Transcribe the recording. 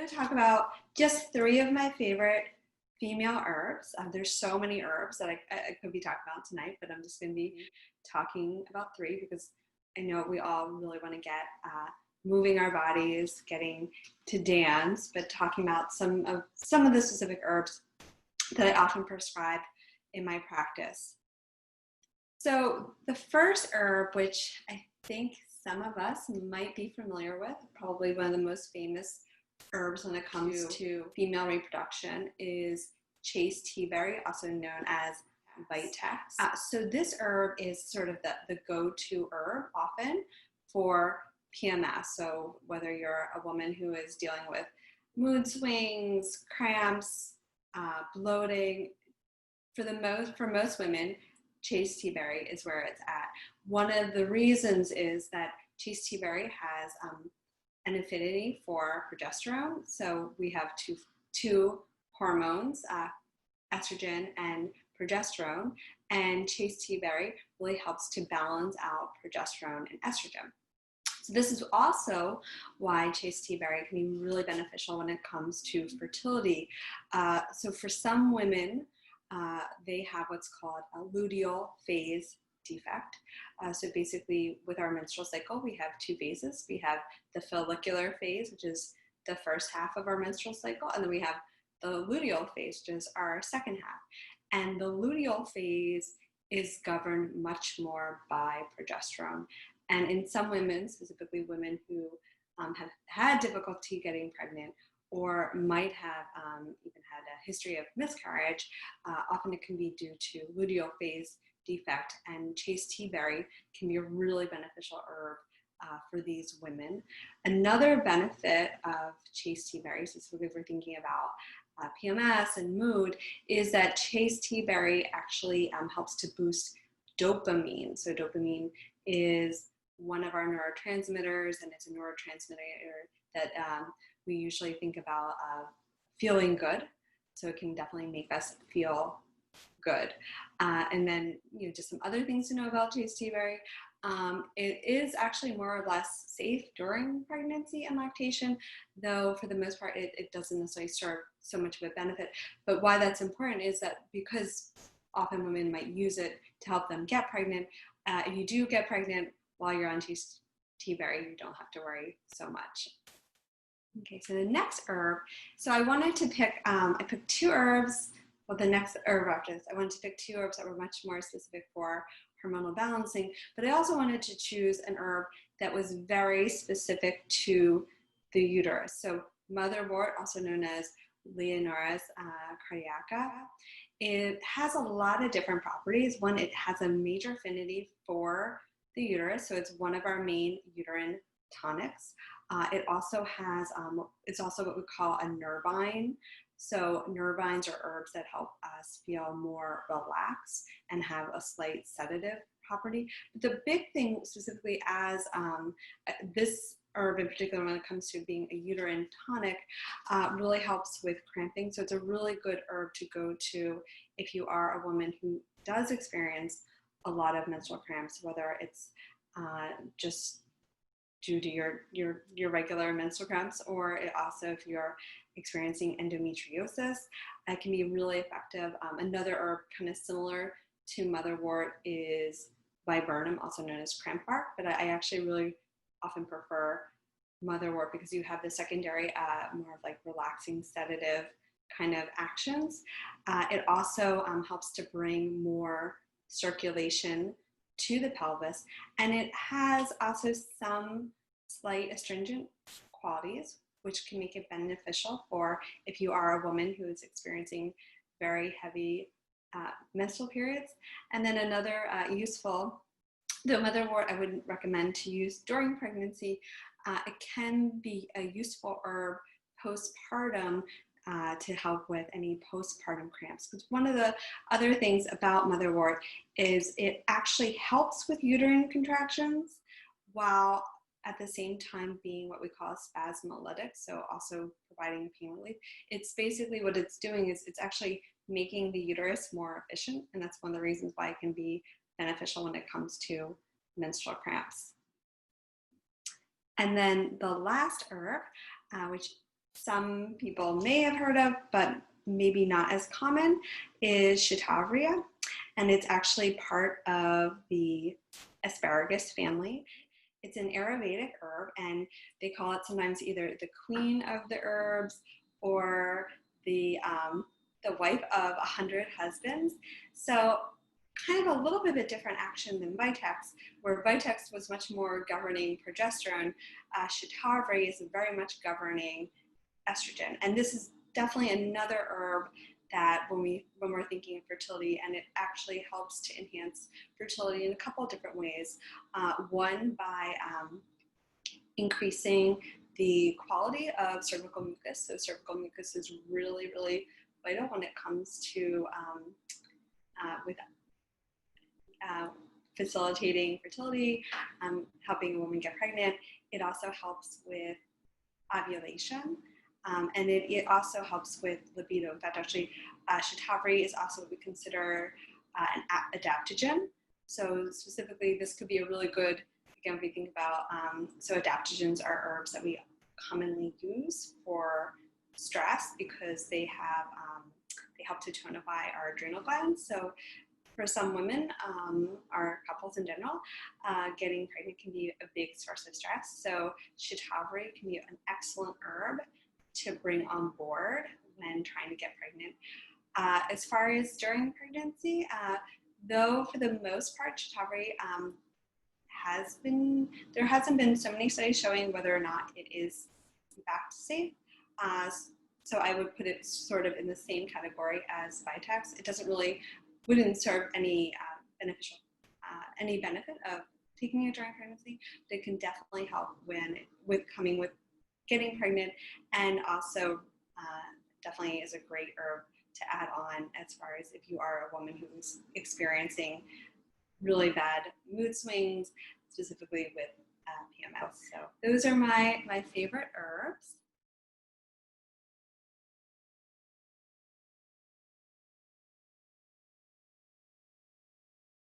going to talk about just 3 of my favorite female herbs. There's so many herbs that I could be talking about tonight, but I'm just going to be talking about 3 because I know we all really want to get moving our bodies, getting to dance, but talking about some of the specific herbs that I often prescribe in my practice. So the first herb, which I think some of us might be familiar with, probably one of the most famous herbs when it comes to female reproduction, is Chaste Tea Berry, also known as Vitex. So this herb is sort of the go-to herb often for PMS. So whether you're a woman who is dealing with mood swings, cramps, bloating, for most women, Chaste Tea Berry is where it's at. One of the reasons is that Chaste Tea Berry has an affinity for progesterone. So we have two hormones, estrogen and progesterone, and Chaste Tea Berry really helps to balance out progesterone and estrogen. So this is also why Chaste Tea Berry can be really beneficial when it comes to fertility. So for some women, they have what's called a luteal phase defect. So basically with our menstrual cycle, we have 2 phases. We have the follicular phase, which is the first half of our menstrual cycle, and then we have the luteal phase, which is our second half. And the luteal phase is governed much more by progesterone. And in some women, specifically women who have had difficulty getting pregnant or might have even had a history of miscarriage, often it can be due to luteal phase defect, and Chaste Tea Berry can be a really beneficial herb for these women. Another benefit of Chaste Tea Berry, specifically if we're thinking about PMS and mood, is that Chaste Tea Berry actually helps to boost dopamine. So dopamine is one of our neurotransmitters, and it's a neurotransmitter that we usually think about feeling good. So it can definitely make us feel good. And then, just some other things to know about Chaste Tea Berry. It is actually more or less safe during pregnancy and lactation, though for the most part, it doesn't necessarily serve so much of a benefit. But why that's important is that because often women might use it to help them get pregnant, if you do get pregnant while you're on Chaste Tea Berry, you don't have to worry so much. Okay, so the next herb, so I wanted to pick, I picked 2 herbs. Well, the next herb after this, I wanted to pick 2 herbs that were much more specific for hormonal balancing, but I also wanted to choose an herb that was very specific to the uterus. So Motherwort, also known as Leonurus cardiaca, it has a lot of different properties. One, it has a major affinity for the uterus, so it's one of our main uterine tonics. It also has, it's also what we call a nervine. So nervines are herbs that help us feel more relaxed and have a slight sedative property. But the big thing specifically as this herb in particular, when it comes to being a uterine tonic, really helps with cramping. So it's a really good herb to go to if you are a woman who does experience a lot of menstrual cramps, whether it's just due to your regular menstrual cramps, or also if you're experiencing endometriosis, it can be really effective. Another herb kind of similar to Motherwort is viburnum, also known as cramp bark, but I actually really often prefer Motherwort because you have the secondary, more of like relaxing sedative kind of actions. It also helps to bring more circulation to the pelvis, and it has also some slight astringent qualities, which can make it beneficial for if you are a woman who is experiencing very heavy menstrual periods. And then another useful, though Motherwort I wouldn't recommend to use during pregnancy, it can be a useful herb postpartum to help with any postpartum cramps. Because one of the other things about Motherwort is it actually helps with uterine contractions while at the same time being what we call spasmolytic, so also providing pain relief. It's basically what it's doing is it's actually making the uterus more efficient, and that's one of the reasons why it can be beneficial when it comes to menstrual cramps. And then the last herb, which some people may have heard of, but maybe not as common, is Shatavari, and it's actually part of the Asparagus family. It's an Ayurvedic herb, and they call it sometimes either the queen of the herbs or the wife of 100 husbands. So kind of a little bit of a different action than Vitex, where Vitex was much more governing progesterone. Shatavari is very much governing estrogen, and this is definitely another herb that when we're thinking of fertility, and it actually helps to enhance fertility in a couple of different ways. One, by increasing the quality of cervical mucus. So cervical mucus is really, really vital when it comes to with facilitating fertility, helping a woman get pregnant. It also helps with ovulation. And it also helps with libido. In fact, actually, Shatavari is also what we consider an adaptogen. So specifically, this could be a really good, again, if we think about, so adaptogens are herbs that we commonly use for stress because they have, they help to tonify our adrenal glands. So for some women, or couples in general, getting pregnant can be a big source of stress. So Shatavari can be an excellent herb to bring on board when trying to get pregnant. As far as during pregnancy, though for the most part, Shatavari there hasn't been so many studies showing whether or not it is in fact safe. So I would put it sort of in the same category as Vitex. It wouldn't serve any any benefit of taking it during pregnancy, but it can definitely help with getting pregnant, and also definitely is a great herb to add on as far as if you are a woman who's experiencing really bad mood swings, specifically with PMS. So those are my favorite herbs.